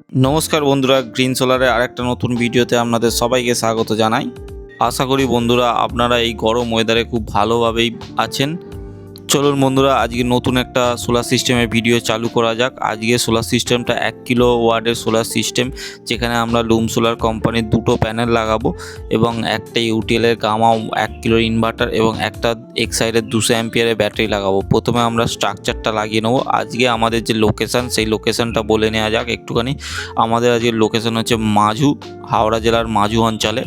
নমস্কার বন্ধুরা, গ্রিন সোলারের আরেকটা নতুন ভিডিওতে আপনাদের সবাইকে স্বাগত জানাই। আশা করি বন্ধুরা আপনারা এই গরম ওয়েদারে খুব ভালোভাবেই আছেন। চলুন বন্ধুরা, আজকে নতুন একটা সোলার সিস্টেমের ভিডিও চালু করা যাক। আজকে সোলার সিস্টেমটা 1 কিলো ওয়াটের সোলার সিস্টেম, যেখানে আমরা লুম সোলার কোম্পানির দুটো প্যানেল লাগাবো এবং একটা ইউটিএলের গামা 1 কিলোর ইনভার্টার এবং একটা এক্সাইডের 200 অ্যাম্পিয়ারের ব্যাটারি লাগাবো। প্রথমে আমরা স্ট্রাকচারটা লাগিয়ে নেবো। আজকে আমাদের যে লোকেশান, সেই লোকেশানটা বলে নেওয়া যাক একটুখানি। আমাদের আজকের লোকেশান হচ্ছে মাঝু, হাওড়া জেলার মাঝু অঞ্চলে।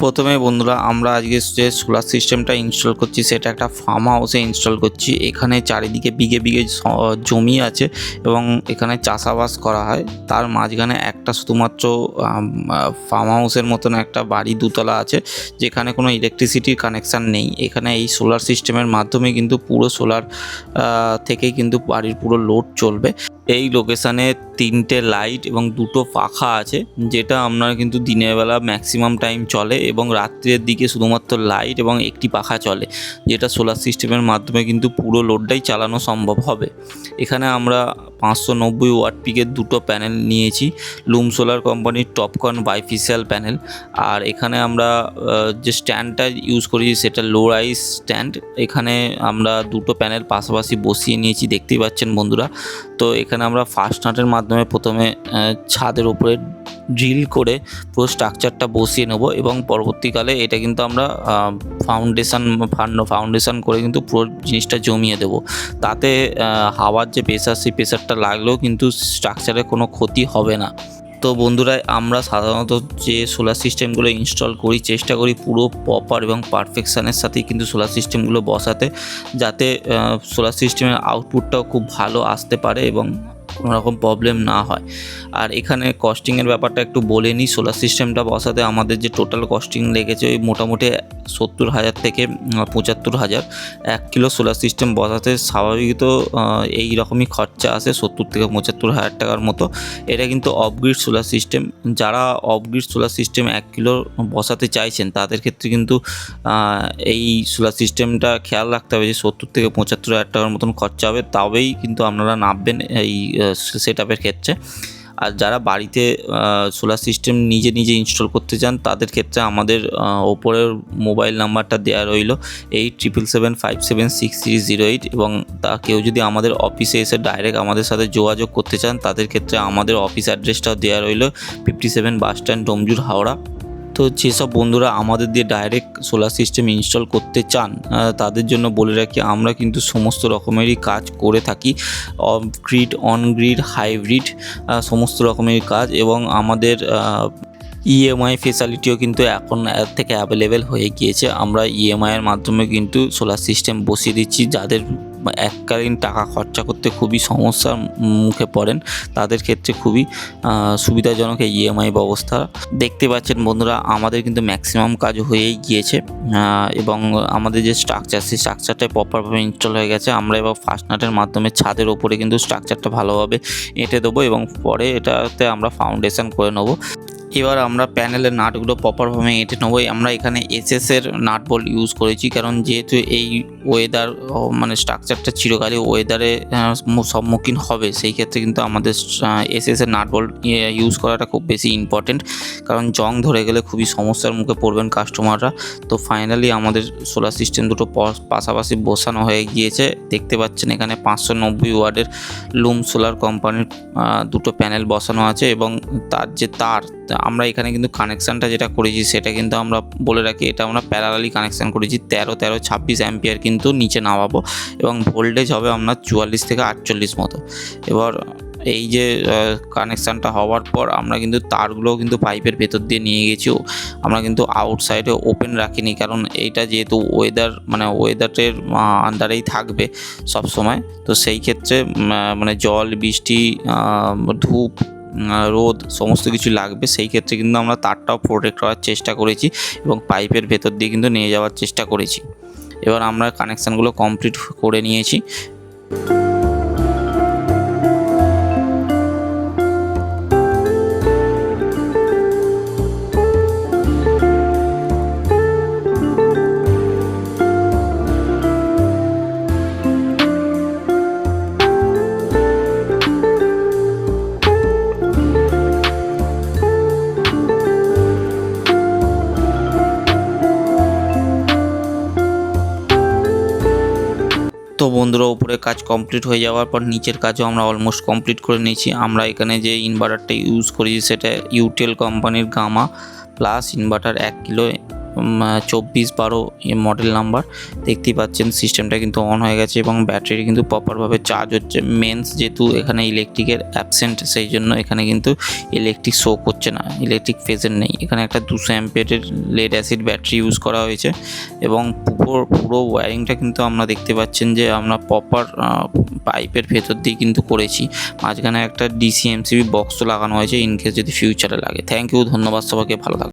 প্রথমে বন্ধুরা, আমরা আজকে যে সোলার সিস্টেমটা ইনস্টল করছি সেটা একটা ফার্ম হাউসে ইনস্টল করছি। এখানে চারিদিকে বিঘে বিঘে জমি আছে এবং এখানে চাষাবাস করা হয়। তার মাঝখানে একটা শুধুমাত্র ফার্ম হাউসের মতন একটা বাড়ি দুতলা আছে, যেখানে কোনো ইলেকট্রিসিটির কানেকশান নেই। এখানে এই সোলার সিস্টেমের মাধ্যমে কিন্তু পুরো সোলার থেকেই কিন্তু বাড়ির পুরো লোড চলবে। এই লোকেশানে 3টে লাইট এবং 2টো পাখা আছে, যেটা আপনার কিন্তু দিনের বেলা ম্যাক্সিমাম টাইম চলে এবং রাত্রের দিকে শুধুমাত্র লাইট এবং একটি পাখা চলে, যেটা সোলার সিস্টেমের মাধ্যমে কিন্তু পুরো লোডটাই চালানো সম্ভব হবে। এখানে আমরা 590 ওয়াট পিকের 2টো প্যানেল নিয়েছি, লুম সোলার কোম্পানির টপকন বাইফেসিয়াল প্যানেল। আর এখানে আমরা যে স্ট্যান্ডটা ইউজ করি সেটা লো রাইজ স্ট্যান্ড। এখানে আমরা 2টো প্যানেল পাশাপাশি বসিয়ে নিয়েছি, দেখতেই পাচ্ছেন বন্ধুরা। তো এখানে আমরা ফার্স্ট নাটের মাধ্যমে প্রথমে ছাদের উপরে ড্রিল করে পুরো স্ট্রাকচারটা বসিয়ে নেব এবং পরবর্তীকালে এটা কিন্তু আমরা ফাউন্ডেশন করে কিন্তু পুরো জিনিসটা জমিয়ে দেব। তাতে হাওয়ার যে প্রেশার, সেই প্রেশারটা লাগলেও কিন্তু স্ট্রাকচারে কোনো ক্ষতি হবে না। তো বন্ধুরা, আমরা সাধারণত যে সোলার সিস্টেমগুলো ইনস্টল করি চেষ্টা করি পুরো প্রপার এবং পারফেকশানের সাথেই কিন্তু সোলার সিস্টেমগুলো বসাতে, যাতে সোলার সিস্টেমের আউটপুটটাও খুব ভালো আসতে পারে এবং কোনো রকম প্রবলেম না হয়। আর এখানে কস্টিংয়ের ব্যাপারটা একটু বলে নিই। সোলার সিস্টেমটা বসাতে আমাদের যে টোটাল কস্টিং লেগেছে ওই মোটামুটি 70,000 থেকে 75,000। 1 কিলো সোলার সিস্টেম বসাতে স্বাভাবিকত এই রকমই খরচা আসে, 70 থেকে 75,000 টাকার মতো। এটা কিন্তু অফগ্রিড সোলার সিস্টেম। যারা অফগ্রিড সোলার সিস্টেম 1 কিলো বসাতে চাইছেন তাদের ক্ষেত্রে কিন্তু এই সোলার সিস্টেমটা খেয়াল রাখতে হবে যে 70 থেকে 75,000 টাকার মতন খরচা হবে, তবেই কিন্তু আপনারা নামবেন এই সেটআপের ক্ষেত্রে। আর যারা বাড়িতে সোলার সিস্টেম নিজে ইনস্টল করতে চান তাদের ক্ষেত্রে আমাদের ওপরের মোবাইল নাম্বারটা দেওয়া রইল 8775763008, এবং কেউ যদি আমাদের অফিসে এসে ডাইরেক্ট আমাদের সাথে যোগাযোগ করতে চান তাদের ক্ষেত্রে আমাদের অফিস অ্যাড্রেসটাও দেওয়া রইল 57 বাস স্ট্যান্ড, ডোমজুর, হাওড়া। তো যেসব বন্ধুরা আমাদের দিয়ে ডাইরেক্ট সোলার সিস্টেম ইনস্টল করতে চান তাদের জন্য বলে রাখি, আমরা কিন্তু সমস্ত রকমেরই কাজ করে থাকি। Of grid, on grid, hybrid, সমস্ত রকমের কাজ। এবং আমাদের ইএমআই ফেসিলিটিও কিন্তু এখন এর থেকে অ্যাভেলেবেল হয়ে গিয়েছে। আমরা ইএমআইয়ের মাধ্যমে কিন্তু সোলার সিস্টেম বসিয়ে দিচ্ছি। যাদের এককালীন টাকা খরচা করতে খুবই সমস্যার মুখে পড়েন তাদের ক্ষেত্রে খুবই সুবিধাজনক এই ইএমআই ব্যবস্থা। দেখতে পাচ্ছেন বন্ধুরা, আমাদের কিন্তু ম্যাক্সিমাম কাজ হয়েই গিয়েছে এবং আমাদের যে স্ট্রাকচার, সেই স্ট্রাকচারটা প্রপারভাবে ইনস্টল হয়ে গেছে। আমরা এবার ফার্স্ট নাটের মাধ্যমে ছাদের ওপরে কিন্তু স্ট্রাকচারটা ভালোভাবে এঁটে দেবো এবং পরে এটাতে আমরা ফাউন্ডেশন করে নেবো। এবার আমরা প্যানেলের নাটগুলো প্রপারভাবে এঁটে নেবো। আমরা এখানে এসএসের নাট বোল্ট ইউজ করেছি, কারণ যেহেতু এই ওয়েদার মানে স্ট্রাকচারটা চিরকালই ওয়েদারে সম্মুখীন হবে, সেই ক্ষেত্রে কিন্তু আমাদের এসএসের নাট বোল্ট ইউজ করাটা খুব বেশি ইম্পর্টেন্ট, কারণ জং ধরে গেলে খুবই সমস্যার মুখে পড়বেন কাস্টমাররা। তো ফাইনালি আমাদের সোলার সিস্টেম দুটো পাশাপাশি বসানো হয়ে গিয়েছে। দেখতে পাচ্ছেন এখানে 590 ওয়াটের লুম সোলার কোম্পানির দুটো প্যানেল বসানো আছে এবং তার যে তার আমরা এখানে কিন্তু কানেকশানটা যেটা করেছি সেটা কিন্তু আমরা বলে রাখি, এটা আমরা প্যারালালি কানেকশান করেছি। 13-13-26 অ্যাম্পিয়ার কিন্তু নিচে নামাবো এবং ভোল্টেজ হবে আপনার 44 থেকে 48 মতো। এবার এই যে কানেকশানটা হওয়ার পর আমরা কিন্তু তারগুলোও কিন্তু পাইপের ভেতর দিয়ে নিয়ে গেছি। আমরা কিন্তু আউটসাইডে ওপেন রাখিনি, কারণ এইটা যেহেতু ওয়েদারের আন্ডারেই থাকবে সব সময়। তো সেই ক্ষেত্রে মানে জল, বৃষ্টি, ধূপ, রোদ সমস্ত কিছু লাগবে, সেই ক্ষেত্রে কিন্তু আমরা তারটাও প্রোটেক্ট করার চেষ্টা করেছি এবং পাইপের ভেতর দিয়ে কিন্তু নিয়ে যাওয়ার চেষ্টা করেছি। এবার আমরা কানেকশানগুলো কমপ্লিট করে নিয়েছি। তো বন্ধুরা, উপরে কাজ কমপ্লিট হয়ে যাওয়ার পর নিচের কাজও আমরা অলমোস্ট কমপ্লিট করে নিয়েছি। আমরা এখানে যে ইনভার্টারটা ইউজ করি সেটা ইউটেল কোম্পানির gamma plus inverter 1 kilo 2412 model number. দেখতেই পাচ্ছেন সিস্টেমটা কিন্তু অন হয়ে গেছে এবং ব্যাটারি কিন্তু প্রপারভাবে চার্জ হচ্ছে। মেন্স যেহেতু এখানে ইলেকট্রিকের অ্যাবসেন্ট, সেই জন্য এখানে কিন্তু ইলেকট্রিক শো করছে না, ইলেকট্রিক ফেজের নেই। এখানে একটা 200 অ্যাম্পিয়ারের লেড অ্যাসিড ব্যাটারি ইউজ করা হয়েছে এবং পুরো ওয়্যারিংটা কিন্তু আমরা দেখতে পাচ্ছেন যে আমরা প্রপার পাইপের ভেতর দিয়ে কিন্তু করেছি। মাঝখানে একটা ডিসি এমসিবি বক্সও লাগানো হয়েছে ইনকেস যদি ফিউচারে লাগে। থ্যাংক ইউ, ধন্যবাদ সবাইকে, ভালো থাকবে।